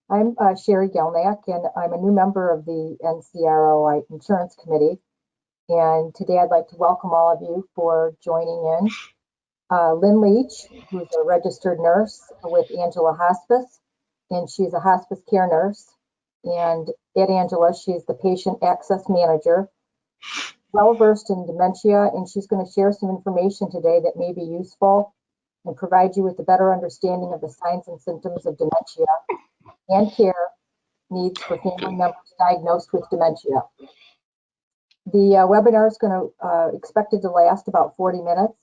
I'm Sherry Gelnack, and I'm a new member of the NCRO Insurance Committee. And today I'd like to welcome all of you for joining in. Lynn Leach, who's a registered nurse with Angela Hospice, and she's a hospice care nurse. And at Angela, she's the patient access manager, well-versed in dementia, and she's going to share some information today that may be useful and provide you with a better understanding of the signs and symptoms of dementia and care needs for family members diagnosed with dementia. The webinar is going to expected to last about 40 minutes.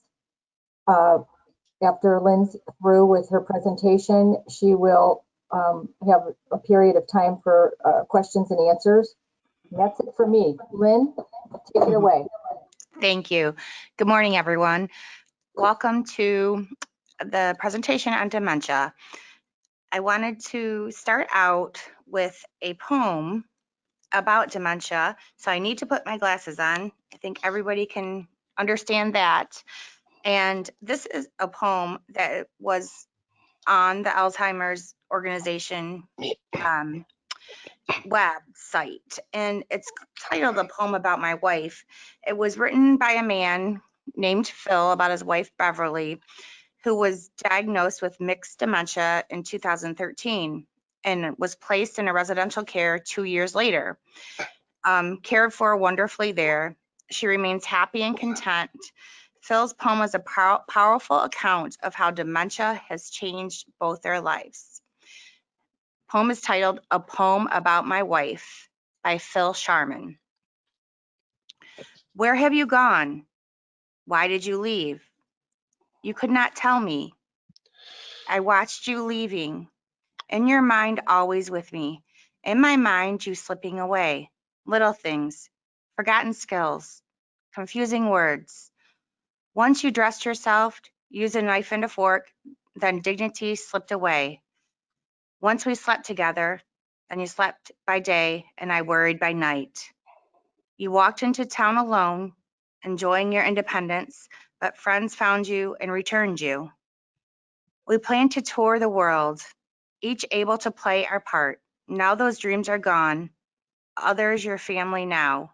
After Lynn's through with her presentation, she will have a period of time for questions and answers. And that's it for me. Lynn, take it away. Thank you. Good morning, everyone. Welcome to the presentation on dementia. I wanted to start out with a poem about dementia. So I need to put my glasses on. I think everybody can understand that. And this is a poem that was on the Alzheimer's organization website, and it's titled A Poem About My Wife. It was written by a man named Phil about his wife Beverly, who was diagnosed with mixed dementia in 2013 and was placed in a residential care 2 years later. Cared for wonderfully there. She remains happy and content. Phil's poem is a powerful account of how dementia has changed both their lives. The poem is titled A Poem About My Wife by Phil Sharman. Where have you gone? Why did you leave? You could not tell me. I watched you leaving. In your mind, always with me. In my mind, you slipping away. Little things, forgotten skills, confusing words. Once you dressed yourself, used a knife and a fork, then dignity slipped away. Once we slept together, then you slept by day and I worried by night. You walked into town alone, enjoying your independence, but friends found you and returned you. We planned to tour the world, each able to play our part. Now those dreams are gone, others your family now.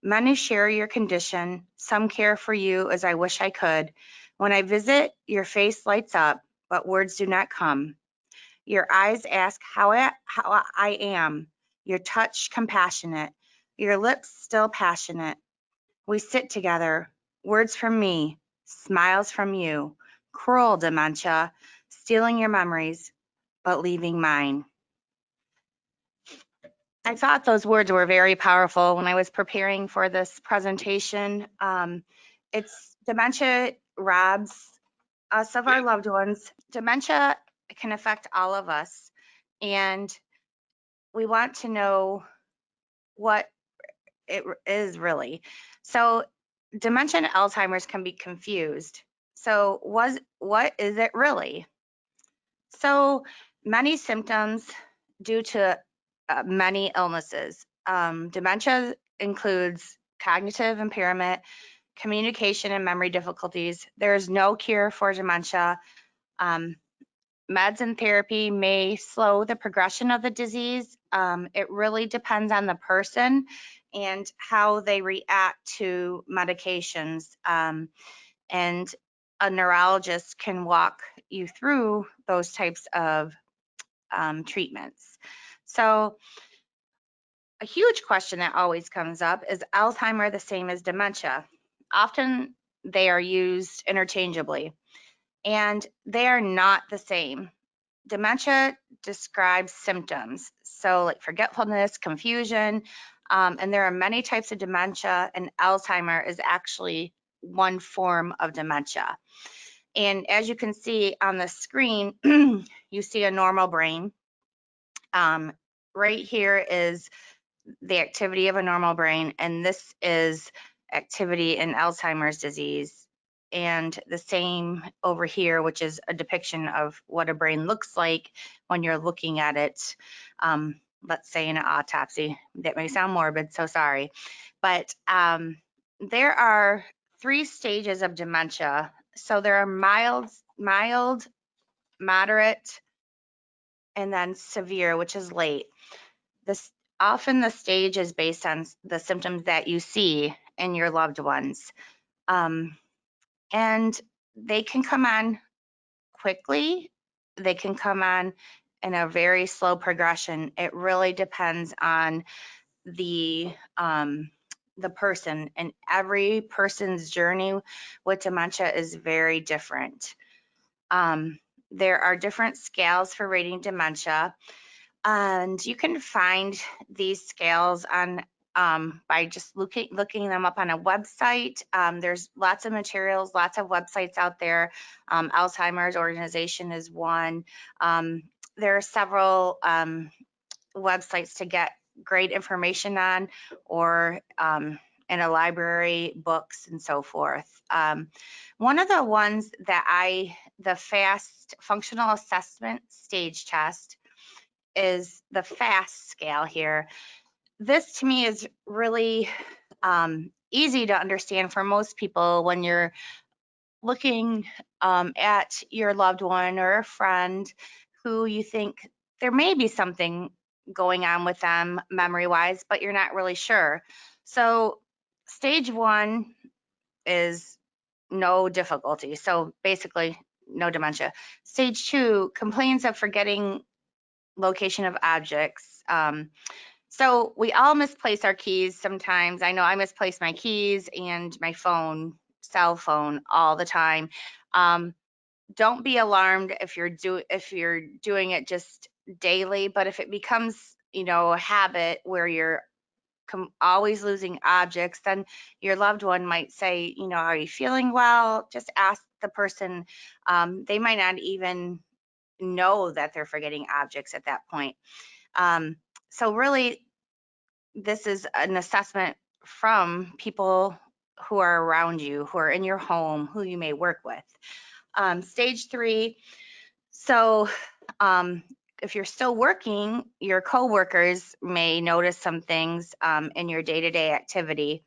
Many share your condition, some care for you as I wish I could. When I visit, your face lights up, but words do not come. Your eyes ask how I am, your touch compassionate, your lips still passionate. We sit together, words from me, smiles from you, cruel dementia, stealing your memories, but leaving mine. I thought those words were very powerful when I was preparing for this presentation. Dementia robs us of our loved ones. Dementia can affect all of us, and we want to know what it is really. So dementia and Alzheimer's can be confused. So what is it really? So many symptoms due to many illnesses. Dementia includes cognitive impairment, communication and memory difficulties. There is no cure for dementia. Meds and therapy may slow the progression of the disease. It really depends on the person and how they react to medications. And a neurologist can walk you through those types of treatments. So a huge question that always comes up is Alzheimer's the same as dementia? Often they are used interchangeably, and they are not the same. Dementia describes symptoms, so like forgetfulness, confusion, and there are many types of dementia, and Alzheimer's is actually one form of dementia. And as you can see on the screen, you see a normal brain. Right here is the activity of a normal brain, and this is activity in Alzheimer's disease. And the same over here, which is a depiction of what a brain looks like when you're looking at it, let's say in an autopsy. That may sound morbid, so sorry. But there are 3 stages of dementia. So there are mild, moderate, and then severe, which is late. This often the stage is based on the symptoms that you see in your loved ones. And they can come on quickly. They can come on in a very slow progression. It really depends on the person, and every person's journey with dementia is very different. There are different scales for rating dementia, and you can find these scales on by just looking them up on a website. There's lots of materials, lots of websites out there. Alzheimer's organization is one. There are several websites to get great information on, or in a library, books, and so forth. One of the ones that the FAST functional assessment stage test is the FAST scale here. This to me is really easy to understand for most people when you're looking at your loved one or a friend who you think there may be something going on with them memory-wise, but you're not really sure. So stage 1 is no difficulty. So basically no dementia. Stage 2, complaints of forgetting location of objects. So we all misplace our keys sometimes. I know I misplace my keys and my cell phone all the time. Don't be alarmed if you're doing it just daily, but if it becomes, a habit where you're always losing objects, then your loved one might say, are you feeling well? Just ask the person. They might not even know that they're forgetting objects at that point. So really, this is an assessment from people who are around you, who are in your home, who you may work with. Stage 3, so if you're still working, your coworkers may notice some things in your day-to-day activity,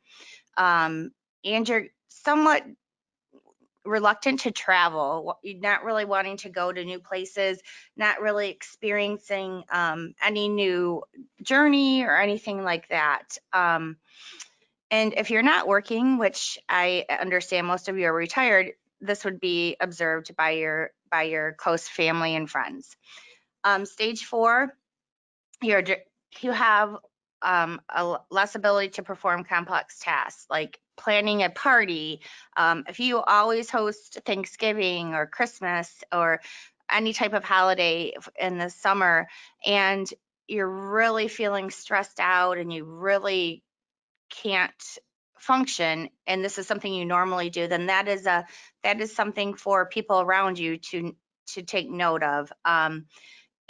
and you're somewhat reluctant to travel. You're not really wanting to go to new places, not really experiencing any new journey or anything like that. And if you're not working, which I understand most of you are retired, this would be observed by your close family and friends. Stage 4, you have a less ability to perform complex tasks like planning a party. If you always host Thanksgiving or Christmas or any type of holiday in the summer, and you're really feeling stressed out and you really can't function, and this is something you normally do, then that is something for people around you to take note of.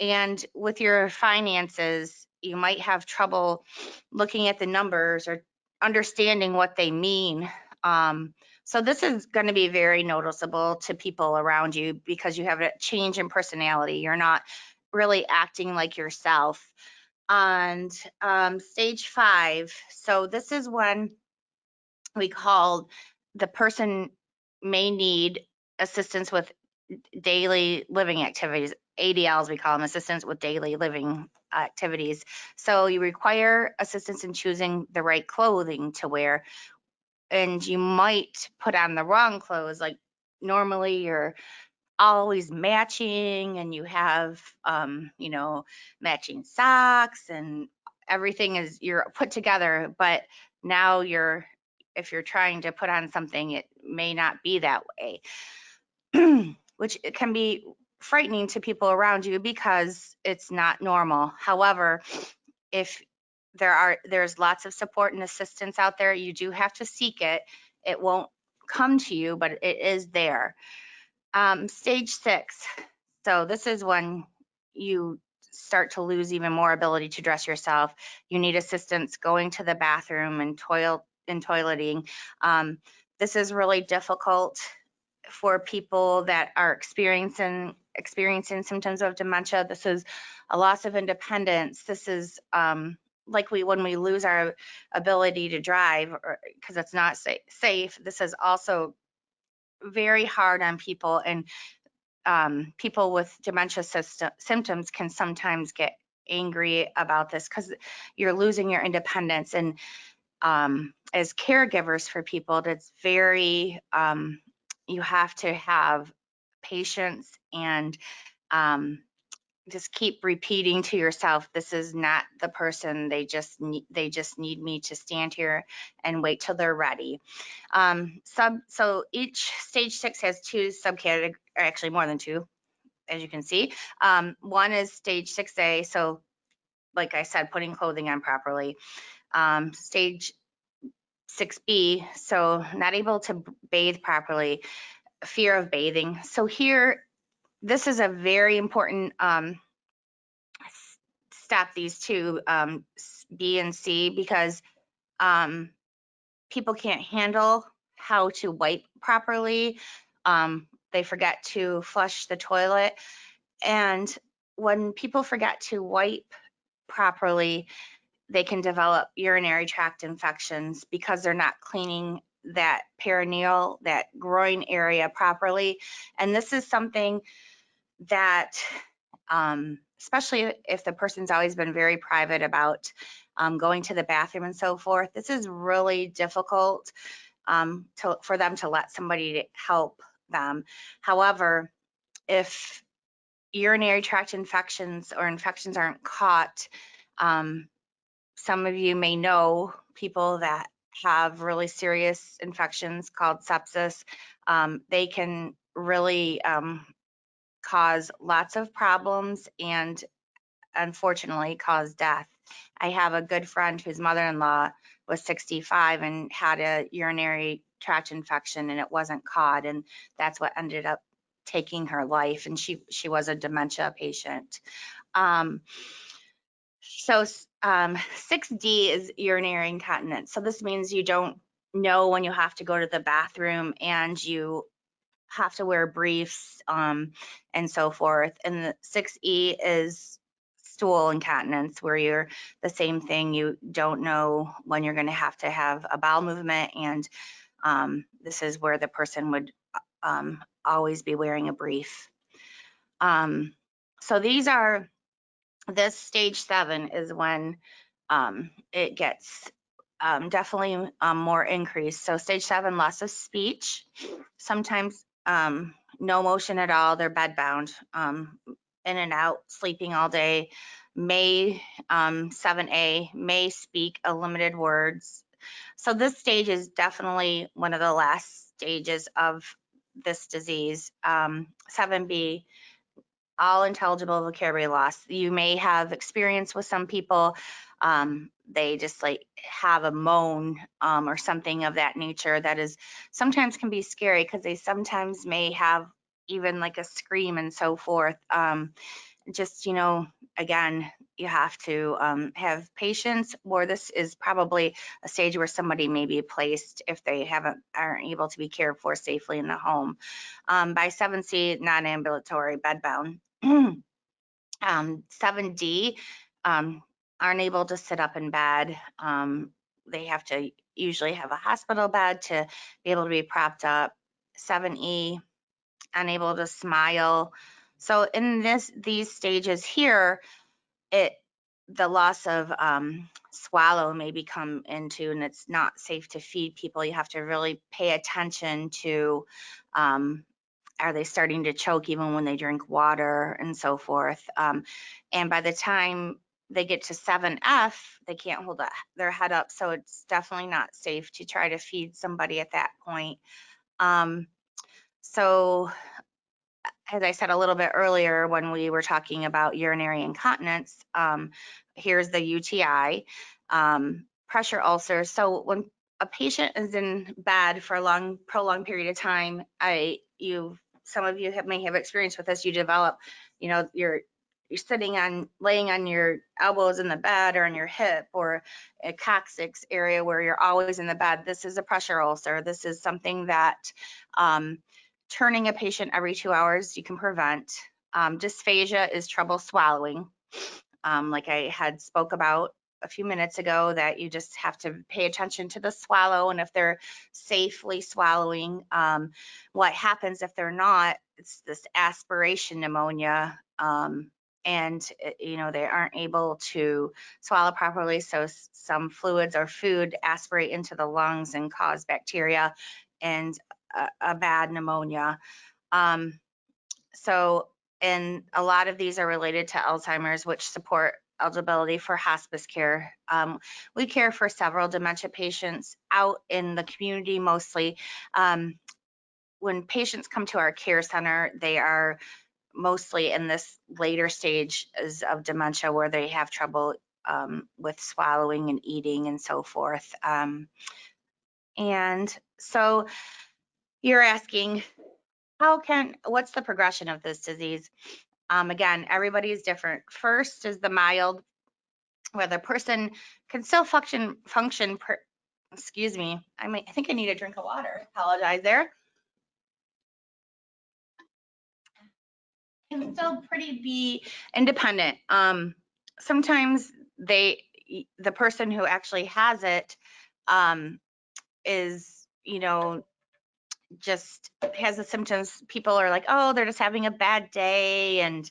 And with your finances, you might have trouble looking at the numbers or understanding what they mean. So this is going to be very noticeable to people around you because you have a change in personality. You're not really acting like yourself. And stage 5, so this is when we call the person may need assistance with daily living activities. ADLs, we call them, assistance with daily living activities. So you require assistance in choosing the right clothing to wear, and you might put on the wrong clothes. Like normally you're always matching and you have matching socks and everything you're put together, but now if you're trying to put on something, it may not be that way. Which it can be frightening to people around you because it's not normal. However, if there's lots of support and assistance out there, you do have to seek it. It won't come to you, but it is there. Stage 6. So this is when you start to lose even more ability to dress yourself. You need assistance going to the bathroom and toileting. This is really difficult for people that are experiencing symptoms of dementia. This is a loss of independence. This is like when we lose our ability to drive because it's not safe. This is also very hard on people, and people with dementia symptoms can sometimes get angry about this because you're losing your independence. And as caregivers for people, that's very, you have to have patience and just keep repeating to yourself, this is not the person. They just need me to stand here and wait till they're ready. So each stage 6 has 2 subcategories, or actually more than 2, as you can see. One is stage 6A. So like I said, putting clothing on properly. Stage 6B, so not able to bathe properly, fear of bathing. So here, this is a very important step, these 2, B and C, because people can't handle how to wipe properly. They forget to flush the toilet. And when people forget to wipe properly, they can develop urinary tract infections because they're not cleaning that perineal, that groin area properly. And this is something that, especially if the person's always been very private about going to the bathroom and so forth, this is really difficult for them to let somebody help them. However, if urinary tract infections or infections aren't caught, some of you may know people that have really serious infections called sepsis. They can really cause lots of problems and unfortunately cause death. I have a good friend whose mother-in-law was 65 and had a urinary tract infection and it wasn't caught, and that's what ended up taking her life, and she was a dementia patient. So 6D is urinary incontinence. So this means you don't know when you have to go to the bathroom and you have to wear briefs and so forth. And the 6E is stool incontinence, where you're the same thing. You don't know when you're going to have a bowel movement, and this is where the person would always be wearing a brief. So this stage 7 is when it gets definitely more increased. So stage 7, loss of speech, sometimes no motion at all, they're bedbound, in and out, sleeping all day, 7A, may speak a limited words. So this stage is definitely one of the last stages of this disease. 7B, all intelligible vocabulary loss. You may have experience with some people, they just like have a moan or something of that nature that is sometimes can be scary because they sometimes may have even like a scream and so forth. Just, again, you have to have patience, or this is probably a stage where somebody may be placed if they aren't able to be cared for safely in the home. By 7C, non-ambulatory, bedbound. 7D, aren't able to sit up in bed. They have to usually have a hospital bed to be able to be propped up. 7E, unable to smile. So in these stages here, the loss of swallow may become into, and it's not safe to feed people. You have to really pay attention to, are they starting to choke even when they drink water and so forth. And by the time they get to 7F, they can't hold their head up. So it's definitely not safe to try to feed somebody at that point. So as I said a little bit earlier when we were talking about urinary incontinence, here's the UTI, pressure ulcers. So when a patient is in bed for a prolonged period of time, some of you may have experience with this. You develop, you're laying on your elbows in the bed or on your hip or a coccyx area where you're always in the bed. This is a pressure ulcer. This is something that turning a patient every 2 hours you can prevent. Dysphagia is trouble swallowing, like I had spoke about. a few minutes ago that you just have to pay attention to the swallow, and if they're safely swallowing. What happens if they're not? It's this aspiration pneumonia, and they aren't able to swallow properly, so some fluids or food aspirate into the lungs and cause bacteria and a bad pneumonia. And a lot of these are related to Alzheimer's, which support eligibility for hospice care. We care for several dementia patients out in the community mostly. When patients come to our care center, they are mostly in this later stage of dementia where they have trouble with swallowing and eating and so forth. And so you're asking, what's the progression of this disease? Again, everybody is different. First is the mild, where the person can still function. Excuse me. I think I need a drink of water. Apologize there. Can still be independent. Sometimes the person who actually has it is, just has the symptoms. People are like, oh, they're just having a bad day. And,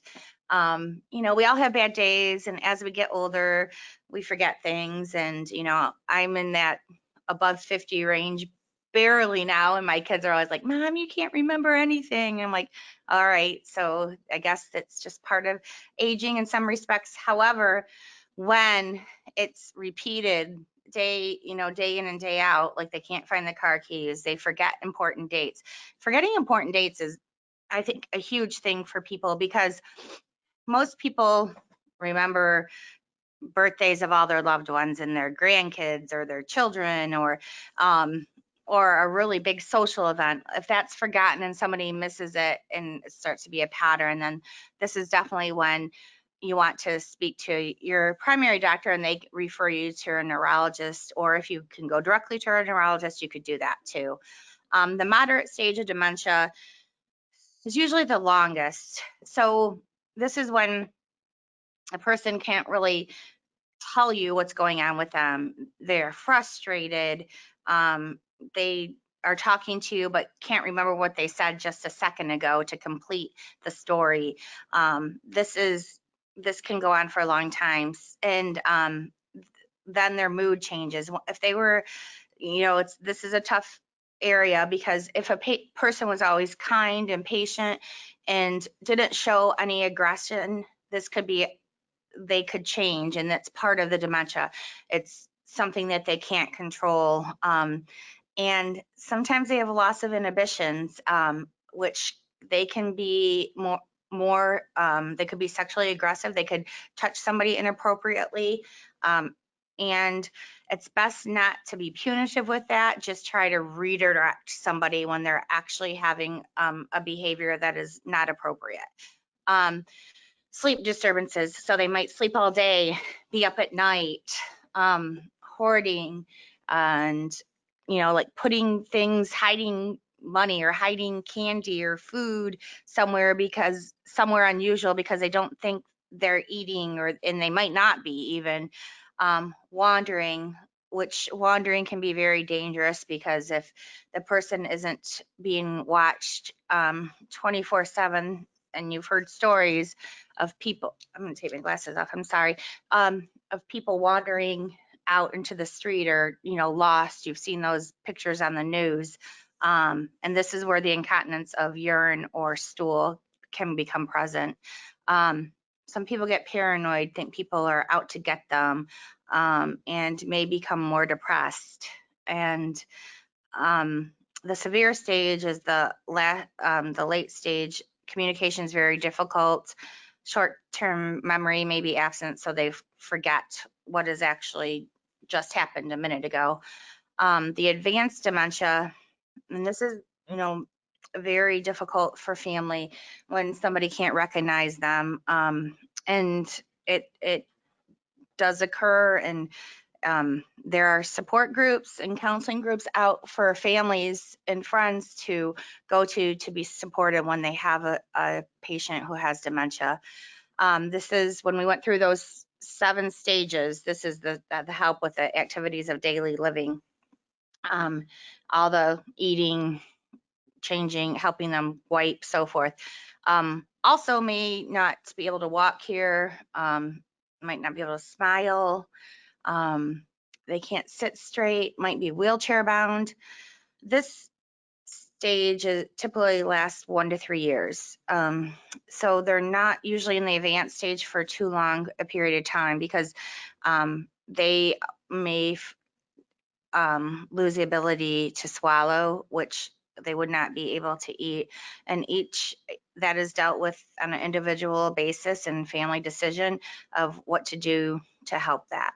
we all have bad days. And as we get older, we forget things. And, I'm in that above 50 range barely now. And my kids are always like, Mom, you can't remember anything. And I'm like, all right. So I guess that's just part of aging in some respects. However, when it's repeated day in and day out, like they can't find the car keys, they forget important dates. Forgetting important dates is, I think, a huge thing for people, because most people remember birthdays of all their loved ones and their grandkids or their children, or a really big social event. If that's forgotten and somebody misses it and it starts to be a pattern, then this is definitely when you want to speak to your primary doctor and they refer you to a neurologist, or if you can go directly to a neurologist, you could do that too. The moderate stage of dementia is usually the longest. So this is when a person can't really tell you what's going on with them. They're frustrated. They are talking to you but can't remember what they said just a second ago to complete the story. This can go on for a long time, and then their mood changes. If they were, this is a tough area, because if a person was always kind and patient and didn't show any aggression, they could change, and that's part of the dementia. It's something that they can't control. And sometimes they have a loss of inhibitions, which they can be more they could be sexually aggressive. They could touch somebody inappropriately. And it's best not to be punitive with that. Just try to redirect somebody when they're actually having a behavior that is not appropriate. Sleep disturbances. So they might sleep all day, be up at night, hoarding, and, like putting things, hiding money or hiding candy or food somewhere unusual, because they don't think they're eating, and they might not be even. Wandering, which wandering can be very dangerous, because if the person isn't being watched 24/7, and you've heard stories of people, I'm going to take my glasses off, I'm sorry, of people wandering out into the street, or, lost. You've seen those pictures on the news. And this is where the incontinence of urine or stool can become present. Some people get paranoid, think people are out to get them, and may become more depressed. And the severe stage is the late stage. Communication is very difficult. Short-term memory may be absent, so they forget what has actually just happened a minute ago. The advanced dementia, and this is, very difficult for family when somebody can't recognize them. And it does occur, and there are support groups and counseling groups out for families and friends to go to be supported when they have a patient who has dementia. This is when we went through those 7 stages. This is the help with the activities of daily living, all the eating, changing, helping them wipe, so forth. Also may not be able to walk here, might not be able to smile, they can't sit straight, might be wheelchair bound. This stage typically lasts 1 to 3 years. So they're not usually in the advanced stage for too long a period of time, because they may lose the ability to swallow, which they would not be able to eat. And each that is dealt with on an individual basis and family decision of what to do to help that.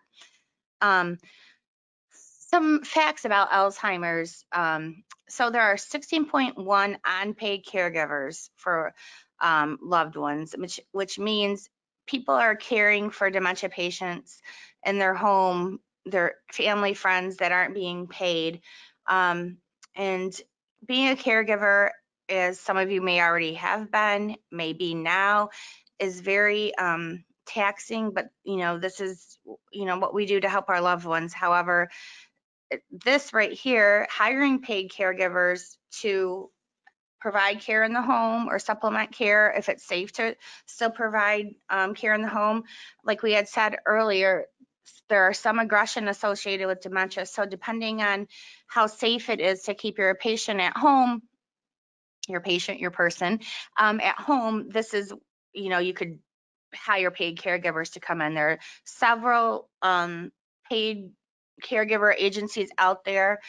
Some facts about Alzheimer's. So there are 16.1 unpaid caregivers for loved ones, which means people are caring for dementia patients in their home, their family, friends that aren't being paid. And being a caregiver, as some of you may already have been, maybe now, is very taxing, but this is what we do to help our loved ones. However, this right here, hiring paid caregivers to provide care in the home or supplement care if it's safe to still provide care in the home. Like we had said earlier, there are some aggression associated with dementia. So depending on how safe it is to keep your patient at home, your person at home, this is, you could hire paid caregivers to come in. There are several paid caregiver agencies out there.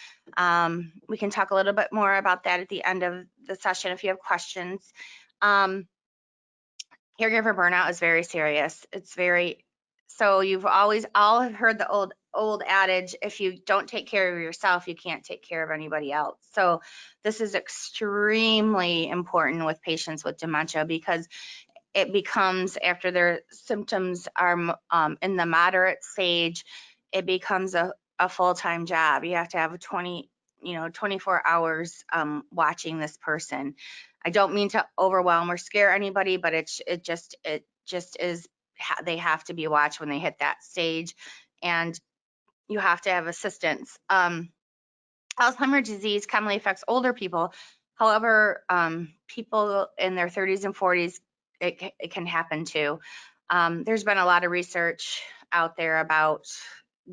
We can talk a little bit more about that at the end of the session if you have questions. Caregiver burnout is very serious. So you've always all have heard the old adage, if you don't take care of yourself, you can't take care of anybody else. So this is extremely important with patients with dementia, because it becomes, after their symptoms are in the moderate stage, it becomes a full-time job. You have to have 24 hours watching this person. I don't mean to overwhelm or scare anybody, but it just is, they have to be watched when they hit that stage, and you have to have assistance. Alzheimer's disease commonly affects older people. However, people in their 30s and 40s, it can happen too. There's been a lot of research out there about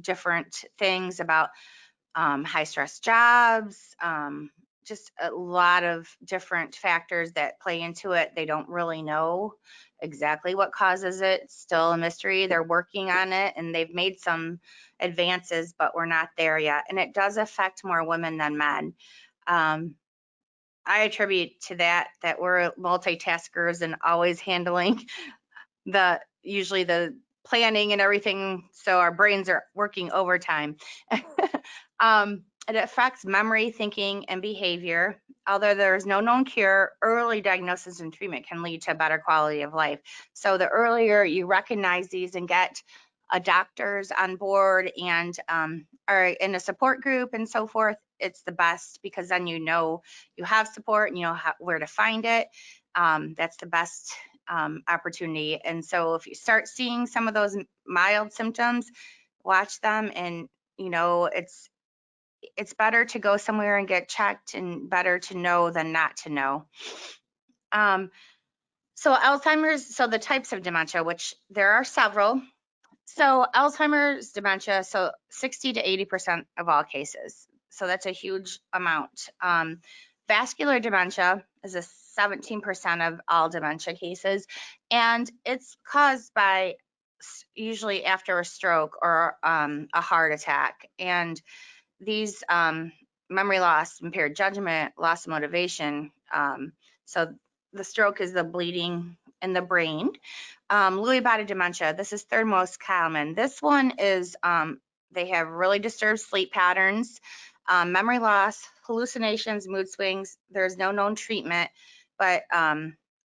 different things, about high stress jobs, just a lot of different factors that play into it. They don't really know exactly what causes it. It's still a mystery. They're working on it, and they've made some advances, but we're not there yet. And it does affect more women than men. I attribute to that we're multitaskers and always handling usually the planning and everything, so our brains are working overtime. It affects memory, thinking, and behavior. Although there is no known cure, early diagnosis and treatment can lead to a better quality of life. So the earlier you recognize these and get doctors on board and are in a support group and so forth, it's the best, because then you have support and you know where to find it. That's the best opportunity. And so if you start seeing some of those mild symptoms, watch them, and it's better to go somewhere and get checked, and better to know than not to know. So Alzheimer's, so the types of dementia, which there are several. So Alzheimer's dementia, so 60 to 80% of all cases. So that's a huge amount. Vascular dementia is a 17% of all dementia cases, and it's caused by usually after a stroke or a heart attack. And these memory loss, impaired judgment, loss of motivation. So the stroke is the bleeding in the brain. Lewy body dementia, this is third most common. This one is they have really disturbed sleep patterns, memory loss, hallucinations, mood swings. There's no known treatment, but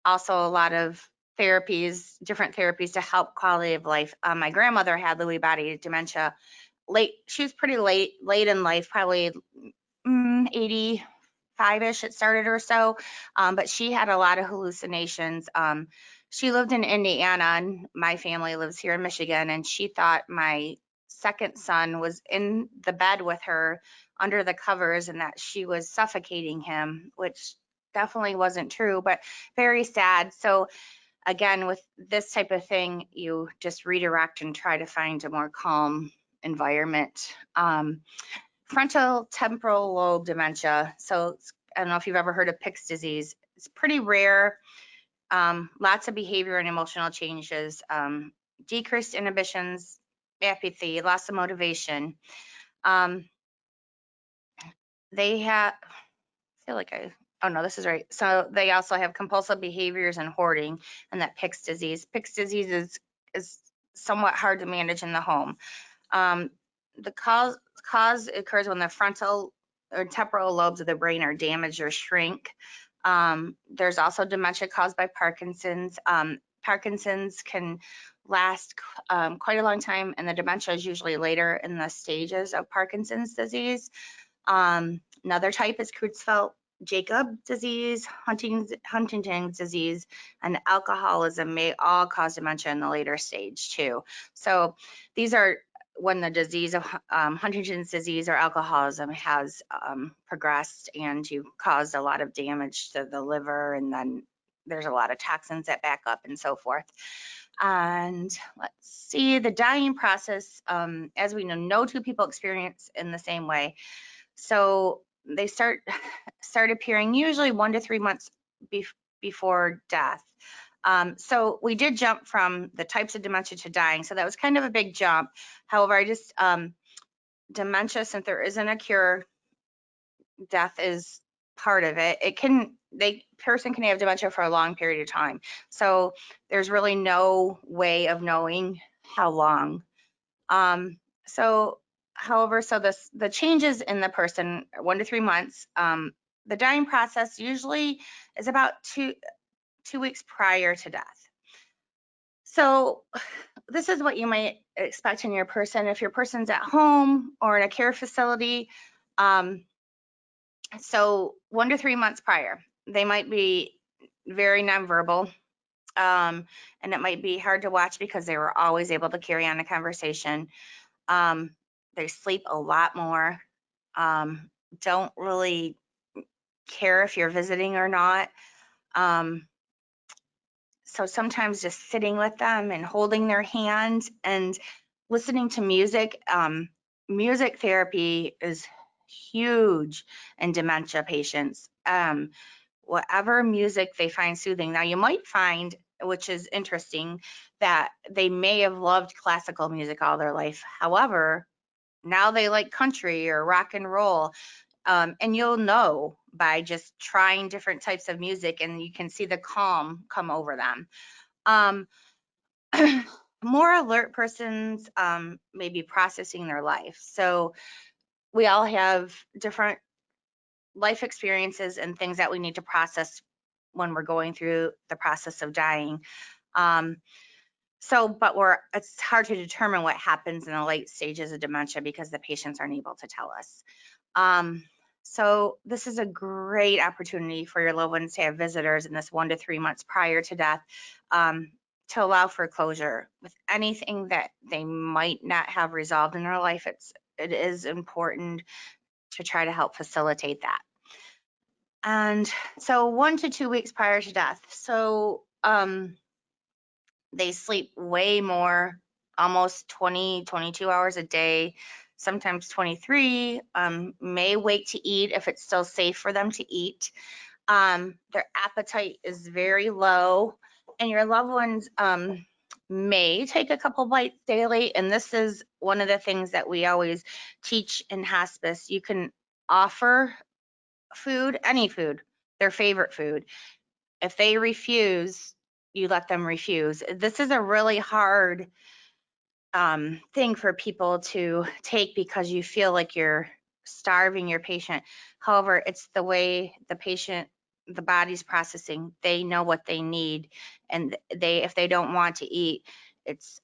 also a lot of therapies, different therapies to help quality of life. My grandmother had Lewy body dementia she was pretty late in life, probably 85 5-ish it started or so, but she had a lot of hallucinations. She lived in Indiana and my family lives here in Michigan, and she thought my second son was in the bed with her under the covers and that she was suffocating him, which definitely wasn't true, but very sad. So again, with this type of thing, you just redirect and try to find a more calm environment. Frontal temporal lobe dementia. So I don't know if you've ever heard of Pick's disease. It's pretty rare. Lots of behavior and emotional changes, decreased inhibitions, apathy, loss of motivation. They have, I feel like oh no, this is right. So they also have compulsive behaviors and hoarding, and that Pick's disease. Pick's disease is somewhat hard to manage in the home. The cause occurs when the frontal or temporal lobes of the brain are damaged or shrink. There's also dementia caused by Parkinson's. Parkinson's can last quite a long time, and the dementia is usually later in the stages of Parkinson's disease. Another type is Creutzfeldt-Jakob disease, Huntington's disease, and alcoholism may all cause dementia in the later stage too. So these are when the disease of Huntington's disease or alcoholism has progressed and you caused a lot of damage to the liver, and then there's a lot of toxins that back up and so forth. And let's see, the dying process, as we know, no two people experience in the same way. So they start appearing usually 1 to 3 months before death. So we did jump from the types of dementia to dying. So that was kind of a big jump. However, dementia, since there isn't a cure, death is part of it. Person can have dementia for a long period of time. So there's really no way of knowing how long. However, the changes in the person are 1 to 3 months. The dying process usually is about two weeks prior to death. So this is what you might expect in your person. If your person's at home or in a care facility, so 1 to 3 months prior, they might be very nonverbal, and it might be hard to watch because they were always able to carry on a conversation. They sleep a lot more, don't really care if you're visiting or not. So sometimes just sitting with them and holding their hand and listening to music. Music therapy is huge in dementia patients. Whatever music they find soothing. Now you might find, which is interesting, that they may have loved classical music all their life. However, now they like country or rock and roll. And you'll know by just trying different types of music, and you can see the calm come over them. More alert persons may be processing their life. So we all have different life experiences and things that we need to process when we're going through the process of dying. But it's hard to determine what happens in the late stages of dementia because the patients aren't able to tell us. So this is a great opportunity for your loved ones to have visitors in this 1 to 3 months prior to death, to allow for closure with anything that they might not have resolved in their life. It is important to try to help facilitate that. And so 1 to 2 weeks prior to death. So they sleep way more, almost 20, 22 hours a day, sometimes 23, may wake to eat if it's still safe for them to eat. Their appetite is very low, and your loved ones may take a couple bites daily. And this is one of the things that we always teach in hospice. You can offer food, any food, their favorite food. If they refuse, you let them refuse. This is a really hard thing for people to take because you feel like you're starving your patient. However, it's the way the body's processing. They know what they need, and if they don't want to eat, it's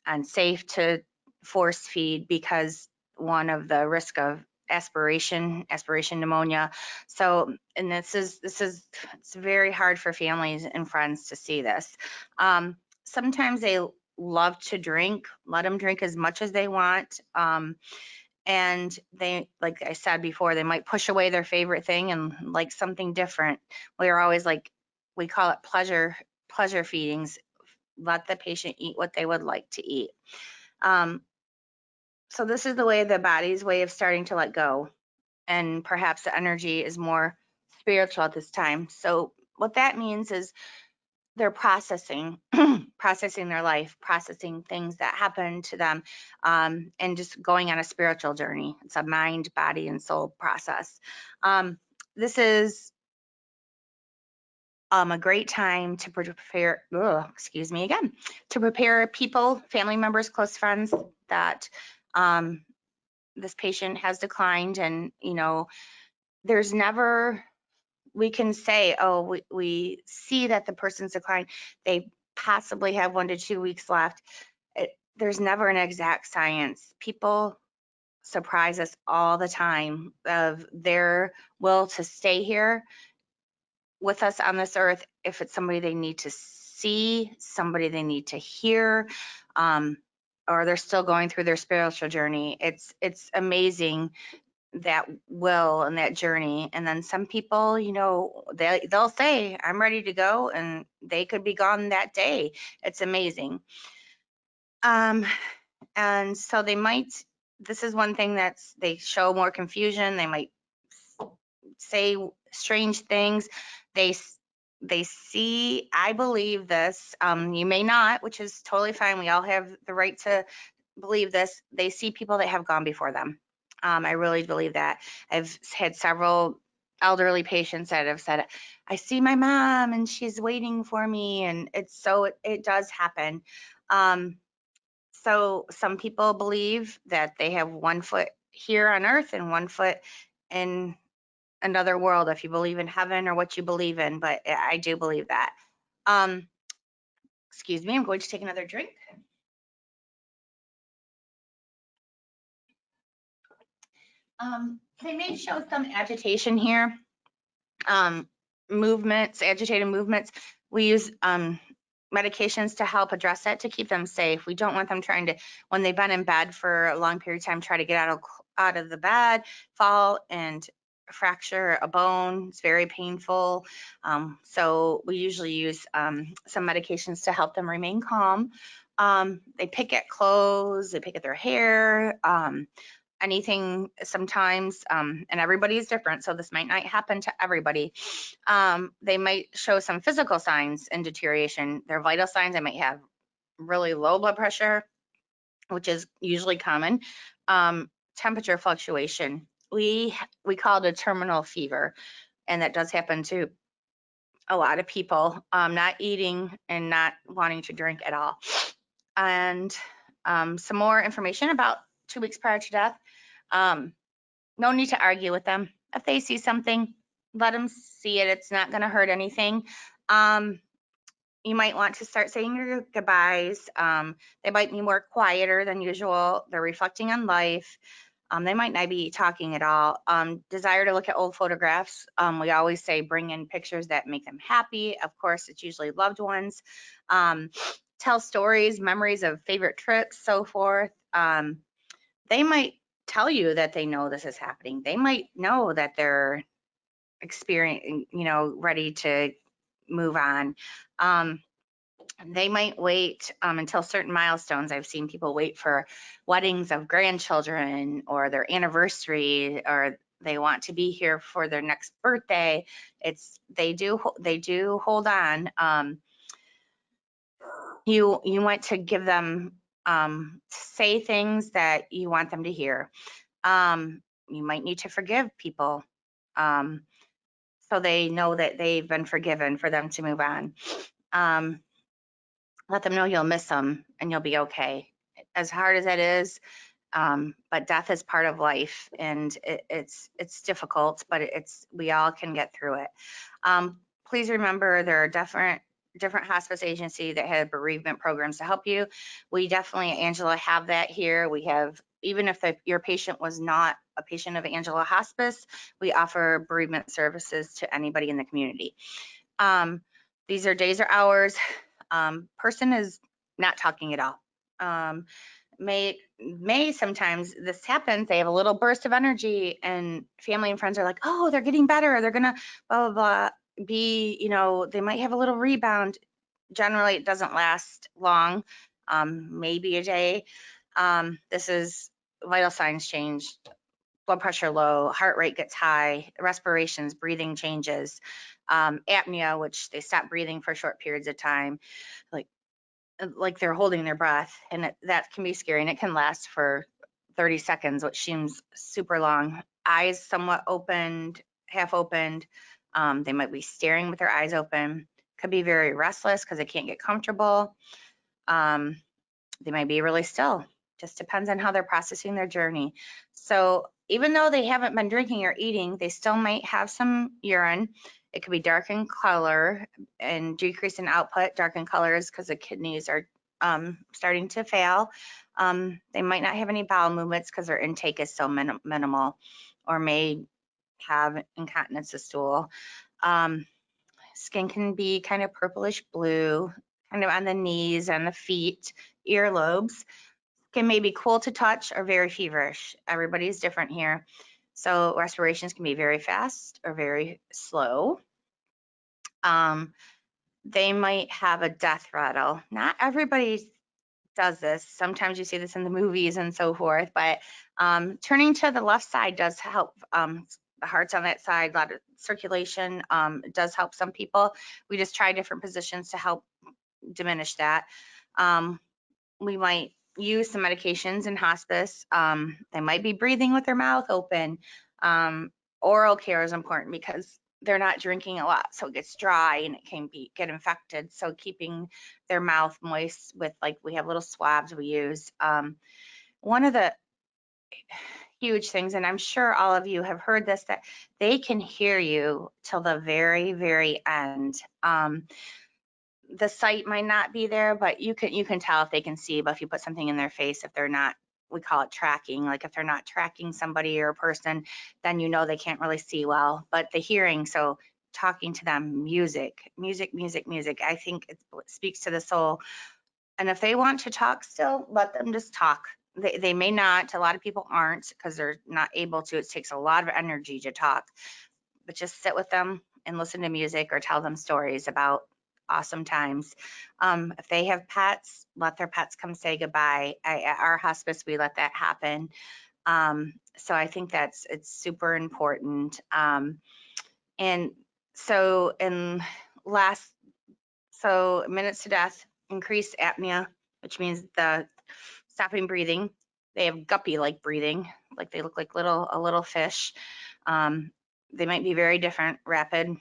unsafe to force feed because one of the risk of aspiration pneumonia. So, and it's very hard for families and friends to see this. Sometimes they love to drink, let them drink as much as they want. And they, like I said before, they might push away their favorite thing and like something different. We're always like, we call it pleasure feedings. Let the patient eat what they would like to eat. So this is the body's way of starting to let go. And perhaps the energy is more spiritual at this time. So what that means is they're processing their life, processing things that happen to them, and just going on a spiritual journey. It's a mind, body, and soul process. This is a great time to prepare, to prepare people, family members, close friends that this patient has declined. And, there's never, we can say, oh, we see that the person's declined. They possibly have 1 to 2 weeks left. There's never an exact science. People surprise us all the time of their will to stay here with us on this earth. If it's somebody they need to see, somebody they need to hear, or they're still going through their spiritual journey. It's amazing, that will and that journey. And then some people, they'll say, I'm ready to go, and they could be gone that day. It's amazing. And so this is one thing they show more confusion. They might say strange things. They see, I believe this, you may not, which is totally fine. We all have the right to believe this. They see people that have gone before them. I really believe that. I've had several elderly patients that have said, I see my mom and she's waiting for me. And it does happen. So some people believe that they have 1 foot here on earth and 1 foot in another world, if you believe in heaven or what you believe in. But I do believe that. Excuse me, I'm going to take another drink. They may show some agitation here, agitated movements. We use medications to help address that, to keep them safe. We don't want them trying to, when they've been in bed for a long period of time, try to get out of the bed, fall and fracture a bone. It's very painful. So we usually use some medications to help them remain calm. They pick at clothes, they pick at their hair, anything sometimes, and everybody is different, so this might not happen to everybody. They might show some physical signs and deterioration. Their vital signs, they might have really low blood pressure, which is usually common. Temperature fluctuation. We call it a terminal fever, and that does happen to a lot of people. Not eating and not wanting to drink at all. And some more information about 2 weeks prior to death. No need to argue with them. If they see something, let them see it. It's not going to hurt anything. You might want to start saying your goodbyes. They might be more quieter than usual. They're reflecting on life. They might not be talking at all. Desire to look at old photographs. We always say bring in pictures that make them happy. Of course, it's usually loved ones. Tell stories, memories of favorite trips, so forth. They might tell you that they know this is happening. They might know that they're experiencing, ready to move on. They might wait until certain milestones. I've seen people wait for weddings of grandchildren or their anniversary, or they want to be here for their next birthday. They do hold on. You want to give them, say things that you want them to hear. You might need to forgive people, so they know that they've been forgiven, for them to move on. Let them know you'll miss them and you'll be okay. As hard as that is, but death is part of life, and it's difficult, but we all can get through it. Please remember, there are different hospice agency that have bereavement programs to help you. We definitely, Angela, have that here. We have, even if your patient was not a patient of Angela Hospice, we offer bereavement services to anybody in the community. These are days or hours. Person is not talking at all. May sometimes this happens, they have a little burst of energy and family and friends are like, oh, they're getting better, they're gonna blah, blah, blah. They might have a little rebound. Generally, it doesn't last long, maybe a day. This is vital signs change, blood pressure low, heart rate gets high, respirations, breathing changes, apnea, which they stop breathing for short periods of time, like they're holding their breath, and that can be scary, and it can last for 30 seconds, which seems super long. Eyes somewhat opened, half opened. They might be staring with their eyes open. Could be very restless because they can't get comfortable. They might be really still. Just depends on how they're processing their journey. So even though they haven't been drinking or eating, they still might have some urine. It could be dark in color and decrease in output. Dark in color is because the kidneys are starting to fail. They might not have any bowel movements because their intake is so minimal, or may have incontinence of stool. Skin can be kind of purplish blue, kind of on the knees and the feet. Earlobes can maybe cool to touch or very feverish. Everybody's different here. So respirations can be very fast or very slow. They might have a death rattle. Not everybody does this. Sometimes you see this in the movies and so forth, but turning to the left side does help. The heart's on that side, a lot of circulation. It does help some people. We just try different positions to help diminish that. We might use some medications in hospice. They might be breathing with their mouth open. Oral care is important because they're not drinking a lot, so it gets dry and it can get infected. So keeping their mouth moist with, like, we have little swabs we use. One of the huge things, and I'm sure all of you have heard this, that they can hear you till the very, very end. The sight might not be there, but you can tell if they can see. But if you put something in their face, if they're not, we call it tracking. Like if they're not tracking somebody or a person, then you know they can't really see well. But the hearing, so talking to them, music, I think it speaks to the soul. And if they want to talk still, let them just talk. They may not. A lot of people aren't because they're not able to. It takes a lot of energy to talk. But just sit with them and listen to music or tell them stories about awesome times. If they have pets, let their pets come say goodbye. At our hospice, we let that happen. So I think it's super important. And so minutes to death, increased apnea, which means the stopping breathing. They have guppy-like breathing, like they look like a little fish. They might be very different, rapid.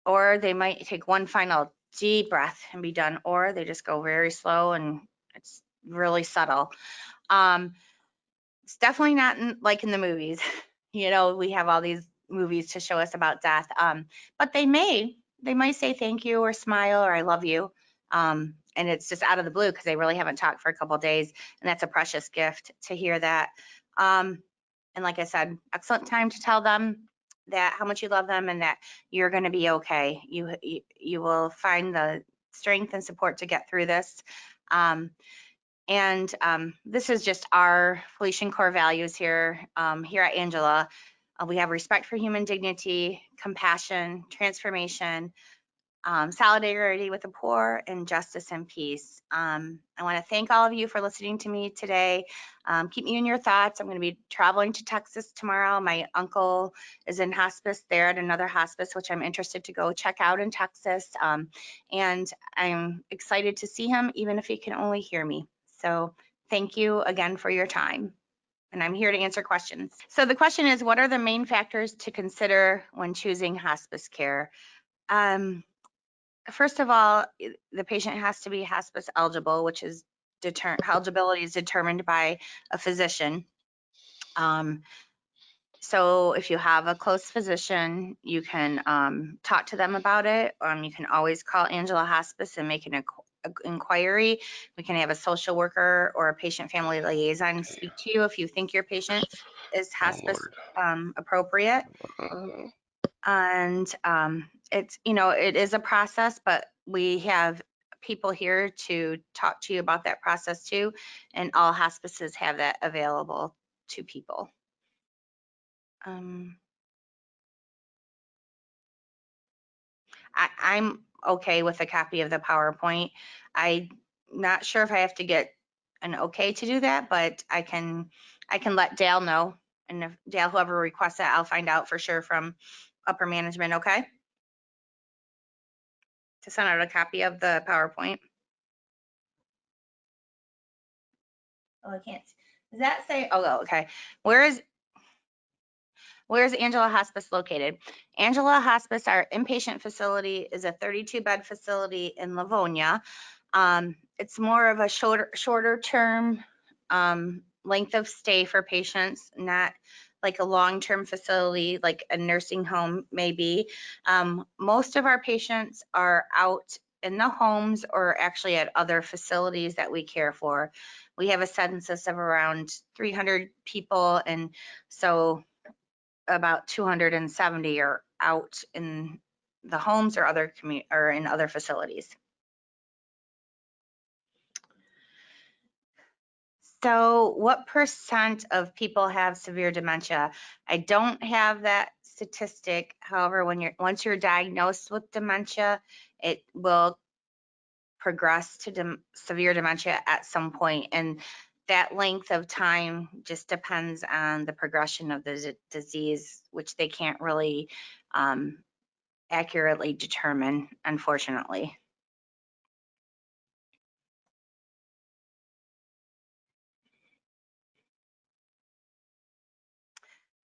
Or they might take one final deep breath and be done, or they just go very slow and it's really subtle. It's definitely not like in the movies. We have all these movies to show us about death, but they might say thank you or smile or I love you. And it's just out of the blue because they really haven't talked for a couple of days, and that's a precious gift to hear that. And like I said, excellent time to tell them that how much you love them and that you're going to be okay. You will find the strength and support to get through this. This is just our Felician core values here at Angela. We have respect for human dignity, compassion, transformation, solidarity with the poor, and justice and peace. I want to thank all of you for listening to me today. Keep me in your thoughts. I'm going to be traveling to Texas tomorrow. My uncle is in hospice there at another hospice, which I'm interested to go check out in Texas. And I'm excited to see him, even if he can only hear me. So thank you again for your time. And I'm here to answer questions. So the question is, what are the main factors to consider when choosing hospice care? First of all, the patient has to be hospice eligible, which is eligibility is determined by a physician. So if you have a close physician, you can talk to them about it. You can always call Angela Hospice and make an inquiry. We can have a social worker or a patient family liaison speak to you if you think your patient is hospice appropriate. And it's, it is a process, but we have people here to talk to you about that process too. And all hospices have that available to people. I'm okay with a copy of the PowerPoint. I'm not sure if I have to get an okay to do that, but I can let Dale know. And if Dale, whoever requests that, I'll find out for sure from upper management, okay? To send out a copy of the PowerPoint. Oh, I can't. Does that say, oh, okay. Where's Angela Hospice located? Angela Hospice, our inpatient facility, is a 32-bed facility in Livonia. It's more of a shorter term length of stay for patients, not like a long-term facility like a nursing home may be. Most of our patients are out in the homes or actually at other facilities that we care for. We have a census of around 300 people, and so about 270 are out in the homes or other or in other facilities. So what percent of people have severe dementia? I don't have that statistic. However, once you're diagnosed with dementia, it will progress to severe dementia at some point. And that length of time just depends on the progression of the disease, which they can't really accurately determine, unfortunately.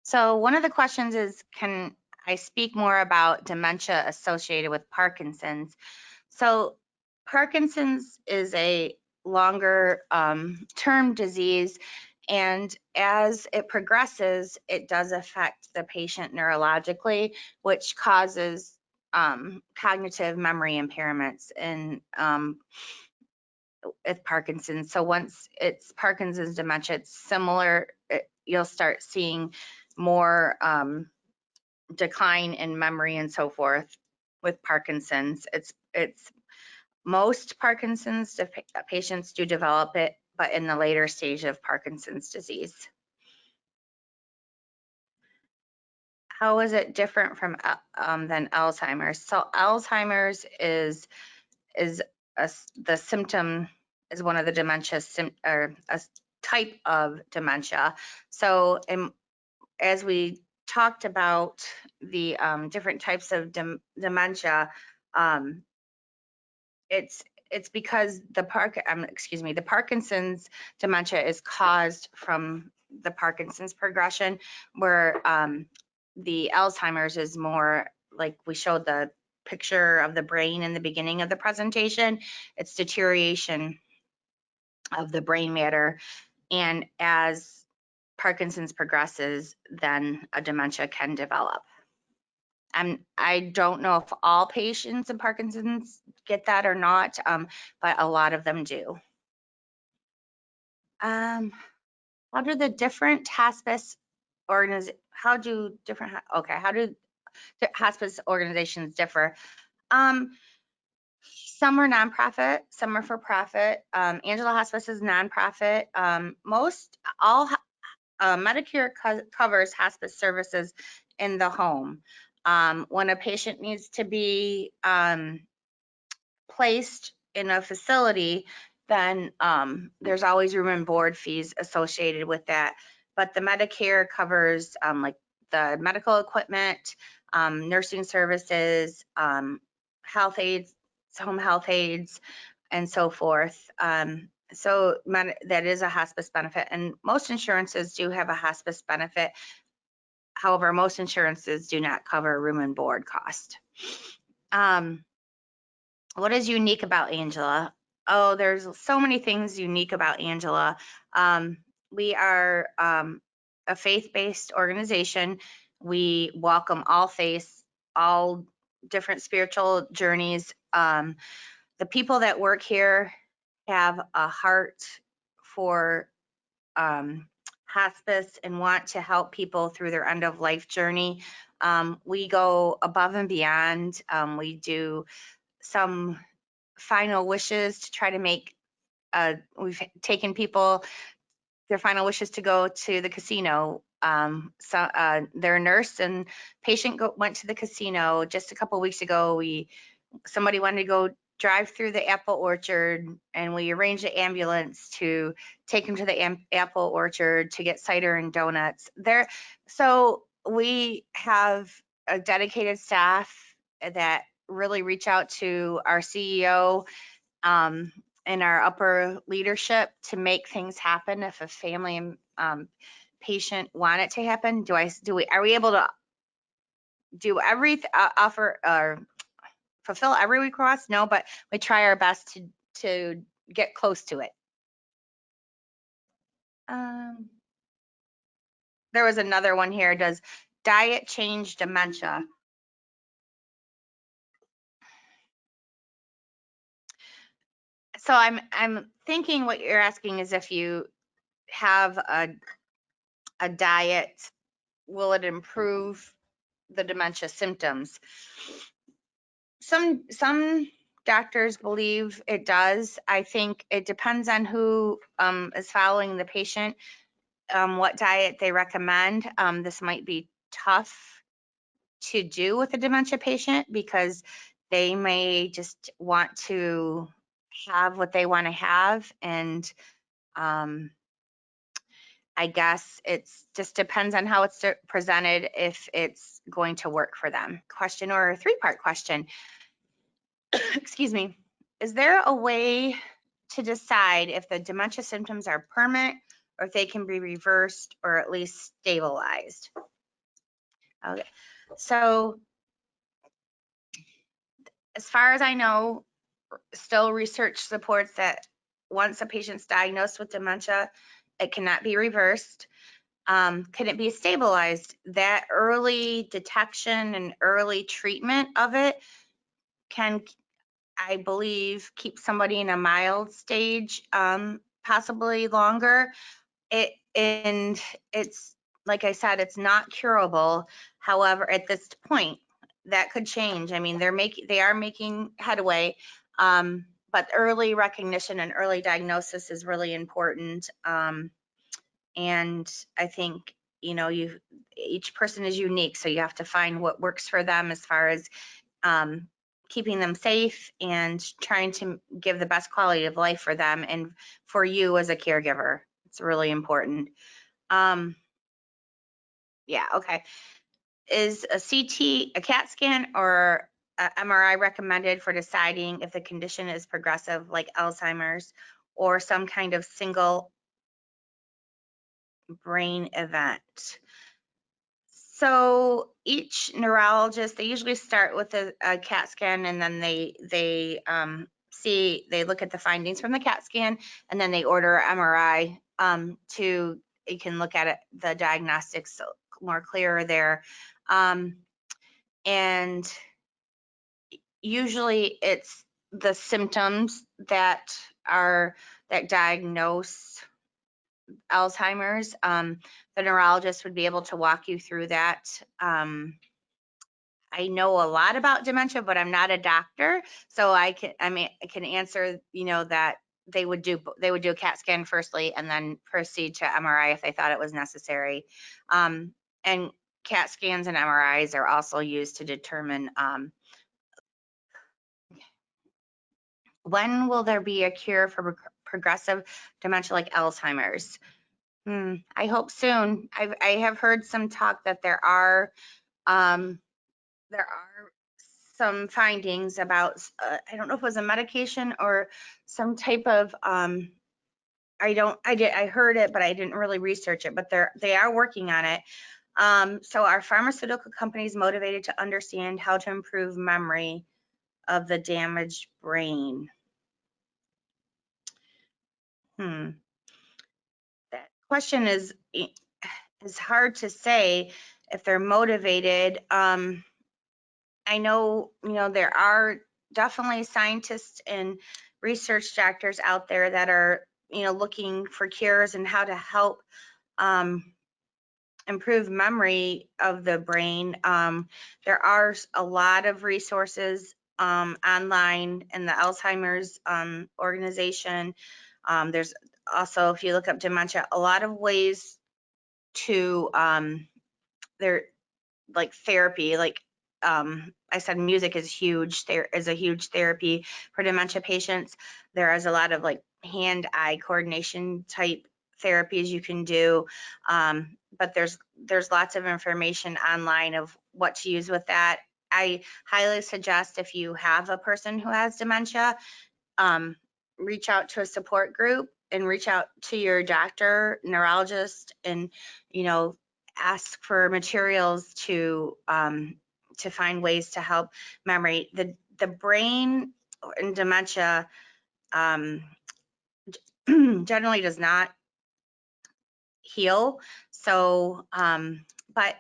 So one of the questions is, can I speak more about dementia associated with Parkinson's? So Parkinson's is a longer term disease, and as it progresses, it does affect the patient neurologically, which causes cognitive memory impairments and with Parkinson's. So once it's Parkinson's dementia, it's similar. You'll start seeing more decline in memory and so forth with Parkinson's. It's most Parkinson's patients do develop it, but in the later stage of Parkinson's disease. How is it different from than Alzheimer's? So Alzheimer's is the symptom is one of the dementia or a type of dementia. So as we talked about the different types of dementia, it's because the Parkinson's dementia is caused from the Parkinson's progression, where the Alzheimer's is more like we showed the picture of the brain in the beginning of the presentation. It's deterioration of the brain matter, and as Parkinson's progresses, then a dementia can develop. I don't know if all patients in Parkinson's get that or not, but a lot of them do. How do the different hospice how do hospice organizations differ? Some are nonprofit, some are for profit. Angela Hospice is nonprofit. All Medicare covers hospice services in the home. When a patient needs to be placed in a facility, then there's always room and board fees associated with that. But the Medicare covers like the medical equipment, nursing services, health aides, home health aides, and so forth. So that is a hospice benefit, and most insurances do have a hospice benefit. However, most insurances do not cover room and board cost. What is unique about Angela? Oh, there's so many things unique about Angela. We are a faith-based organization. We welcome all faiths, all different spiritual journeys. The people that work here have a heart for hospice and want to help people through their end of life journey. We go above and beyond. We do some final wishes to try to make, we've taken people, their final wishes to go to the casino. Their nurse and patient went to the casino just a couple weeks ago. Somebody wanted to go drive through the apple orchard, and we arranged an ambulance to take them to the apple orchard to get cider and donuts there. So we have a dedicated staff that really reach out to our CEO and our upper leadership to make things happen. If a family and patient want it to happen, are we able to do offer or fulfill every request? No, but we try our best to get close to it. There was another one here. Does diet change dementia? So I'm thinking what you're asking is if you have a diet, will it improve the dementia symptoms? Some doctors believe it does. I think it depends on who is following the patient, what diet they recommend. This might be tough to do with a dementia patient because they may just want to have what they want to have, and I guess it's just depends on how it's presented if it's going to work for them. Question, or a three-part question. Excuse me. Is there a way to decide if the dementia symptoms are permanent or if they can be reversed or at least stabilized? Okay. So as far as I know, still research supports that once a patient's diagnosed with dementia, it cannot be reversed. Can it be stabilized? That early detection and early treatment of it can, I believe, keep somebody in a mild stage, possibly longer. And it's, like I said, it's not curable. However, at this point, that could change. I mean, they are making headway, but early recognition and early diagnosis is really important. And I think, each person is unique, so you have to find what works for them as far as keeping them safe and trying to give the best quality of life for them and for you as a caregiver. It's really important. Yeah, okay. Is a CT, a CAT scan, or a MRI recommended for deciding if the condition is progressive, like Alzheimer's, or some kind of single brain event? So each neurologist, they usually start with a CAT scan, and then they look at the findings from the CAT scan, and then they order MRI you can look at it, the diagnostics more clearer there. And usually it's the symptoms that diagnose Alzheimer's. The neurologist would be able to walk you through that. I know a lot about dementia, but I'm not a doctor, so I can answer, that they would do a CAT scan firstly and then proceed to MRI if they thought it was necessary. And CAT scans and MRIs are also used to determine when will there be a cure for progressive dementia like Alzheimer's. I hope soon. I have heard some talk that there are some findings about, I don't know if it was a medication or some type of, I heard it, but I didn't really research it, but they are working on it. So are pharmaceutical companies motivated to understand how to improve memory of the damaged brain? That question is it's hard to say if they're motivated. I know, there are definitely scientists and research doctors out there that are, looking for cures and how to help improve memory of the brain. There are a lot of resources online in the Alzheimer's organization. There's also, if you look up dementia, a lot of ways to there, like therapy, like I said, music is huge. There is a huge therapy for dementia patients. There is a lot of like hand-eye coordination type therapies you can do. But there's lots of information online of what to use with that. I highly suggest, if you have a person who has dementia, reach out to a support group and reach out to your doctor, neurologist, and, ask for materials to find ways to help memory. The brain in dementia generally does not heal. So, but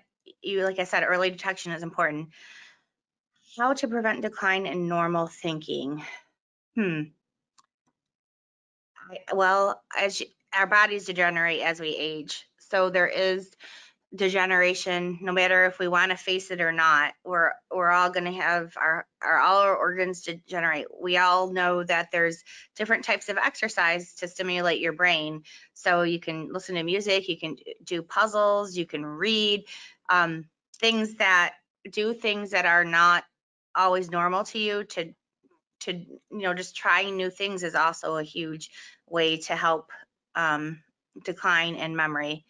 like I said, early detection is important. How to prevent decline in normal thinking? Well, our bodies degenerate as we age. So there is degeneration, no matter if we want to face it or not. We're all going to have all our organs degenerate. We all know that there's different types of exercise to stimulate your brain. So you can listen to music, you can do puzzles, you can read things that are not always normal to you. To just trying new things is also a huge way to help decline in memory.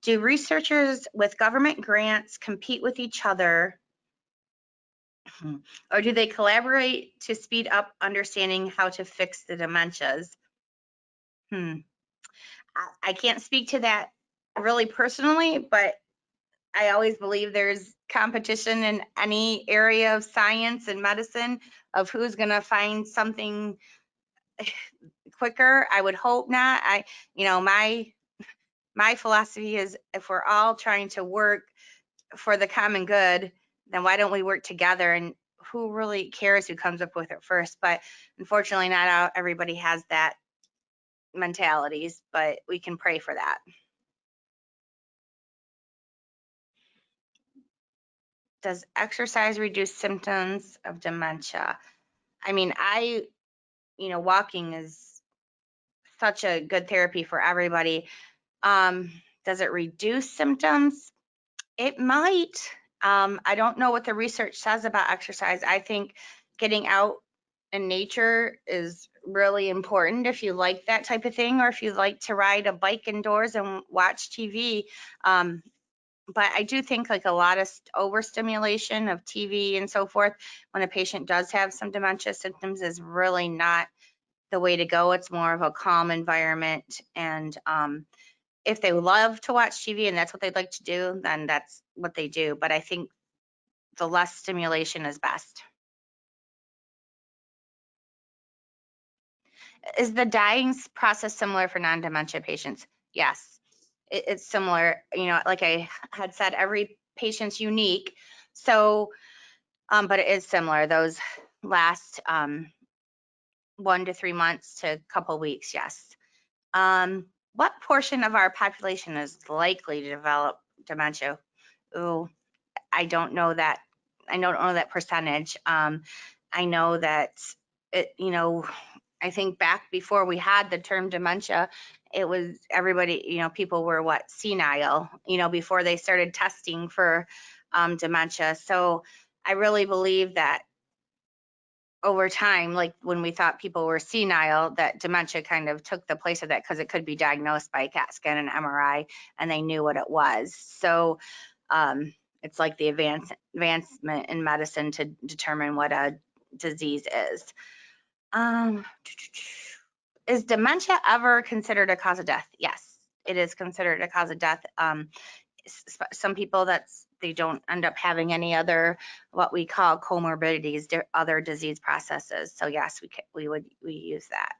Do researchers with government grants compete with each other, or do they collaborate to speed up understanding how to fix the dementias? I can't speak to that really personally, but I always believe there's competition in any area of science and medicine of who's going to find something quicker. I would hope not. My philosophy is, if we're all trying to work for the common good, then why don't we work together? And who really cares who comes up with it first? But unfortunately, not everybody has that mentalities, but we can pray for that. Does exercise reduce symptoms of dementia? I mean, walking is such a good therapy for everybody. Does it reduce symptoms? It might. I don't know what the research says about exercise. I think getting out in nature is really important if you like that type of thing, or if you like to ride a bike indoors and watch TV. But I do think like a lot of overstimulation of TV and so forth, when a patient does have some dementia symptoms, is really not the way to go. It's more of a calm environment. And if they love to watch TV and that's what they'd like to do, then that's what they do. But I think the less stimulation is best. Is the dying process similar for non-dementia patients? Yes, it's similar. Like I had said, every patient's unique. So, but it is similar. Those last 1 to 3 months to a couple weeks, yes. What portion of our population is likely to develop dementia? Oh, I don't know that. I don't know that percentage. I know that I think back before we had the term dementia, it was everybody, people were senile, before they started testing for dementia. So I really believe that over time, like when we thought people were senile, that dementia kind of took the place of that, because it could be diagnosed by CAT scan and MRI, and they knew what it was. So it's like the advancement in medicine to determine what a disease is. Is dementia ever considered a cause of death? Yes, it is considered a cause of death. Some people they don't end up having any other, what we call comorbidities, other disease processes. So yes, we use that.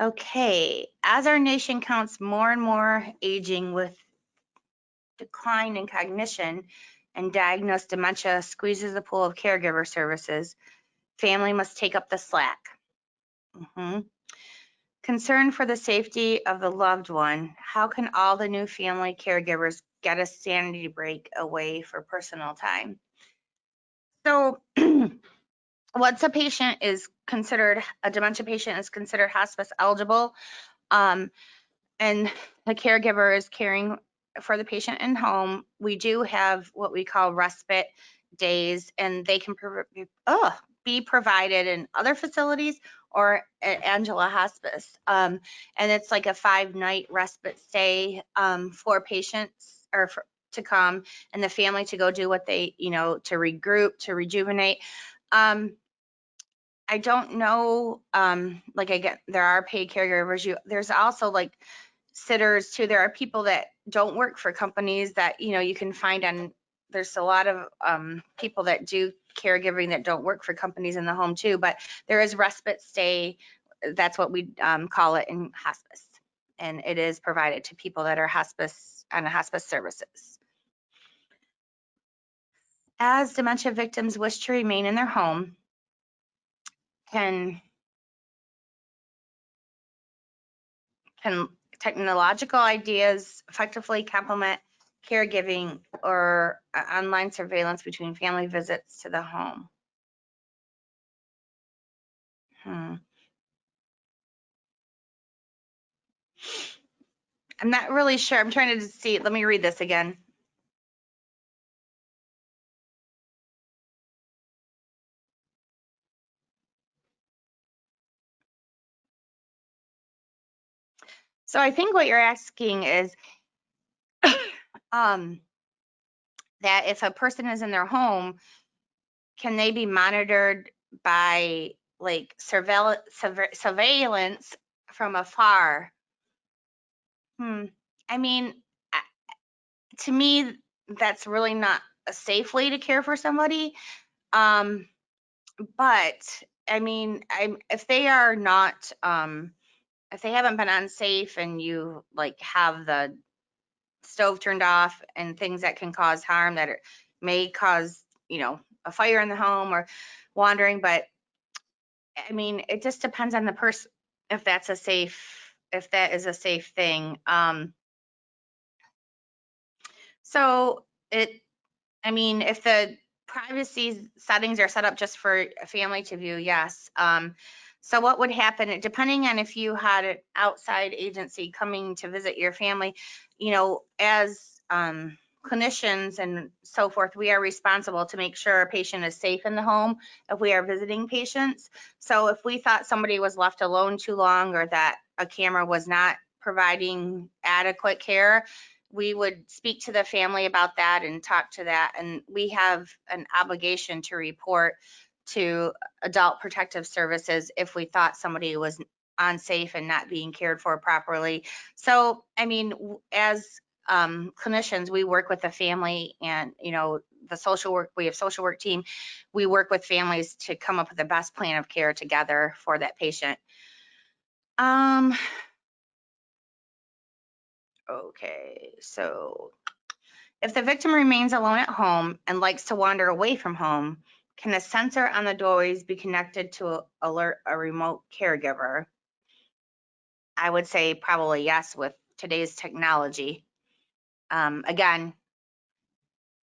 Okay, as our nation counts more and more aging with decline in cognition and diagnosed dementia squeezes the pool of caregiver services, family must take up the slack. Concern for the safety of the loved one, how can all the new family caregivers get a sanity break away for personal time? So once a patient is considered, a dementia patient is considered hospice eligible, and the caregiver is caring for the patient in home, we do have what we call respite days, and they can be provided in other facilities or at Angela Hospice. And it's like a 5-night respite stay for patients or to come and the family to go do what they, to regroup, to rejuvenate. I don't know, there are paid caregivers. There's also like sitters too. There are people that don't work for companies that, you can find on, there's a lot of people that do caregiving that don't work for companies in the home too, but there is respite stay. That's what we call it in hospice. And it is provided to people that are hospice on hospice services. As dementia victims wish to remain in their home, can technological ideas effectively complement caregiving or online surveillance between family visits to the home? I'm not really sure. I'm trying to see. Let me read this again. So I think what you're asking is that if a person is in their home, can they be monitored by like surveillance from afar? I mean, to me, that's really not a safe way to care for somebody. But I mean, if they are not, if they haven't been unsafe and you like have the stove turned off and things that can cause harm that may cause, a fire in the home or wandering. But I mean, it just depends on the person if that is a safe thing. So I mean, if the privacy settings are set up just for a family to view, yes. So what would happen, depending on if you had an outside agency coming to visit your family, as clinicians and so forth, we are responsible to make sure a patient is safe in the home if we are visiting patients. So if we thought somebody was left alone too long or that a camera was not providing adequate care, we would speak to the family about that and talk to that. And we have an obligation to report to Adult Protective Services if we thought somebody was unsafe and not being cared for properly. So, I mean, as clinicians, we work with the family and, the social work, we have social work team. We work with families to come up with the best plan of care together for that patient. Okay, so if the victim remains alone at home and likes to wander away from home, can a sensor on the doorways be connected to alert a remote caregiver? I would say probably yes with today's technology. Again,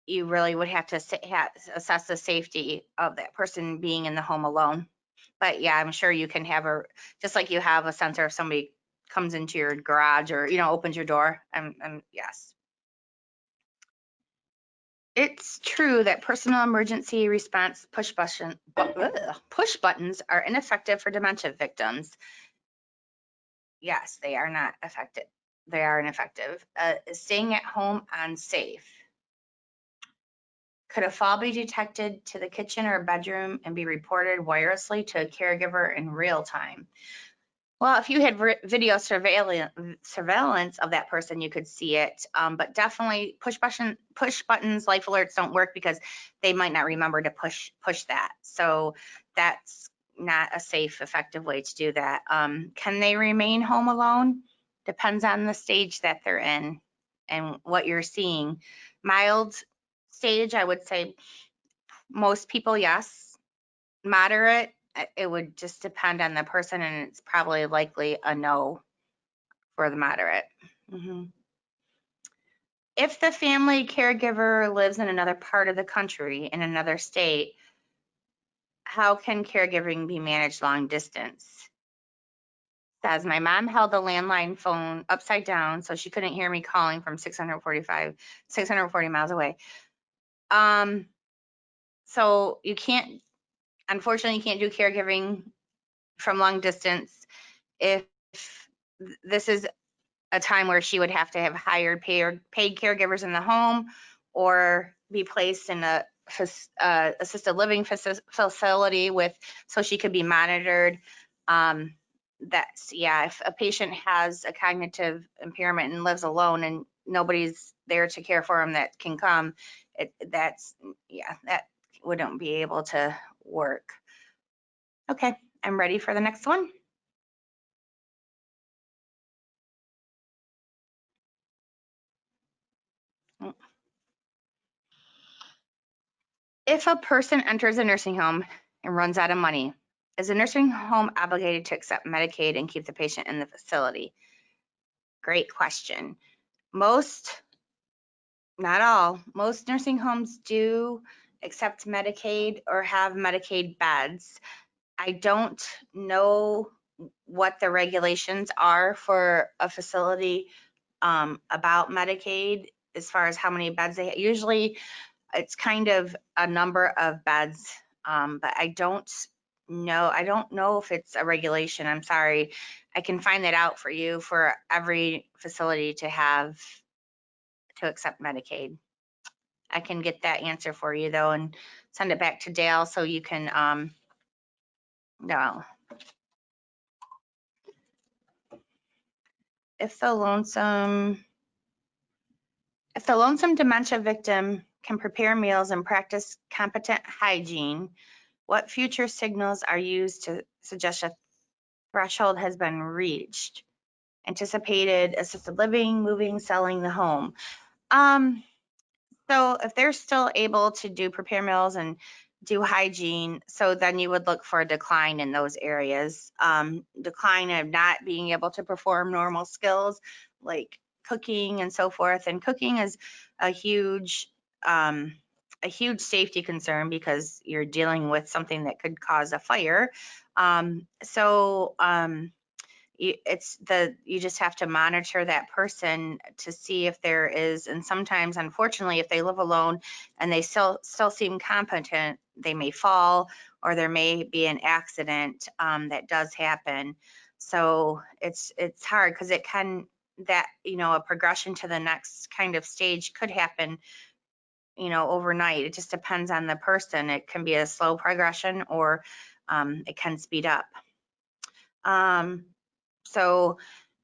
you really would have to assess the safety of that person being in the home alone. But yeah, I'm sure you can have just like you have a sensor if somebody comes into your garage or, opens your door. Yes. It's true that personal emergency response push buttons are ineffective for dementia victims. Yes, they are not effective. They are ineffective. Staying at home unsafe. Could a fall be detected to the kitchen or bedroom and be reported wirelessly to a caregiver in real time? Well, if you had video surveillance of that person, you could see it. But definitely push buttons, life alerts don't work because they might not remember to push that. So that's not a safe, effective way to do that. Can they remain home alone? Depends on the stage that they're in and what you're seeing. Mild stage, I would say most people, yes. Moderate, it would just depend on the person, and it's probably likely a no for the moderate. If the family caregiver lives in another part of the country, in another state, how can caregiving be managed long distance? Says my mom held the landline phone upside down so she couldn't hear me calling from 640 miles away. So you can't, unfortunately, you can't do caregiving from long distance. If this is a time where she would have to have hired paid caregivers in the home or be placed in a assisted living facility so she could be monitored. That's, yeah, if a patient has a cognitive impairment and lives alone and nobody's there to care for him that can come, that wouldn't be able to work. Okay, I'm ready for the next one. If a person enters a nursing home and runs out of money, is a nursing home obligated to accept Medicaid and keep the patient in the facility? Great question. Most, not all, most nursing homes do accept Medicaid or have Medicaid beds. I don't know what the regulations are for a facility about Medicaid as far as how many beds they have. Usually it's kind of a number of beds, but I don't know. I don't know if it's a regulation. I'm sorry. I can find that out for you for every facility to accept Medicaid. I can get that answer for you though and send it back to Dale so you can no. If the lonesome dementia victim can prepare meals and practice competent hygiene, what future signals are used to suggest a threshold has been reached? Anticipated assisted living, moving, selling the home. So if they're still able to prepare meals and do hygiene, so then you would look for a decline in those areas. Decline of not being able to perform normal skills like cooking and so forth. And cooking is a huge safety concern because you're dealing with something that could cause a fire. You just have to monitor that person to see if there is, and sometimes unfortunately if they live alone and they still seem competent, they may fall or there may be an accident that does happen. So it's hard because it can, a progression to the next kind of stage could happen overnight. It just depends on the person. It can be a slow progression or it can speed up. So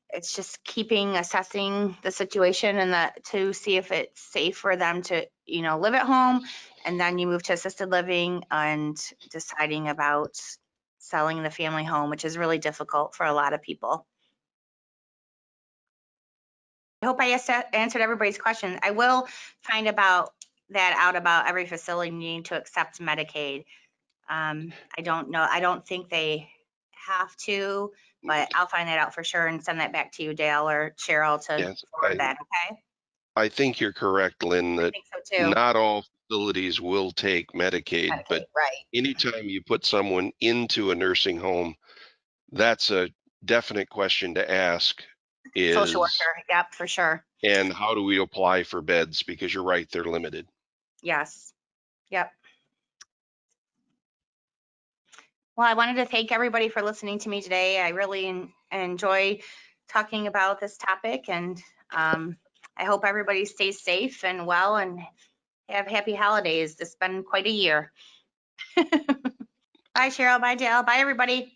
it's just assessing the situation and to see if it's safe for them to, live at home. And then you move to assisted living and deciding about selling the family home, which is really difficult for a lot of people. I hope I answered everybody's question. I will find out about every facility needing to accept Medicaid. I don't know. I don't think they have to, but I'll find that out for sure and send that back to you, Dale or Cheryl, to forward that, okay? I think you're correct, Lynn, that I think so too. not all facilities will take Medicaid, but right. anytime you put someone into a nursing home, that's a definite question to ask is, Social worker, yep, for sure. And how do we apply for beds? Because you're right, they're limited. Yes, yep. Well, I wanted to thank everybody for listening to me today. I really enjoy talking about this topic, and I hope everybody stays safe and well and have happy holidays. It's been quite a year. Bye, Cheryl. Bye, Dale. Bye, everybody.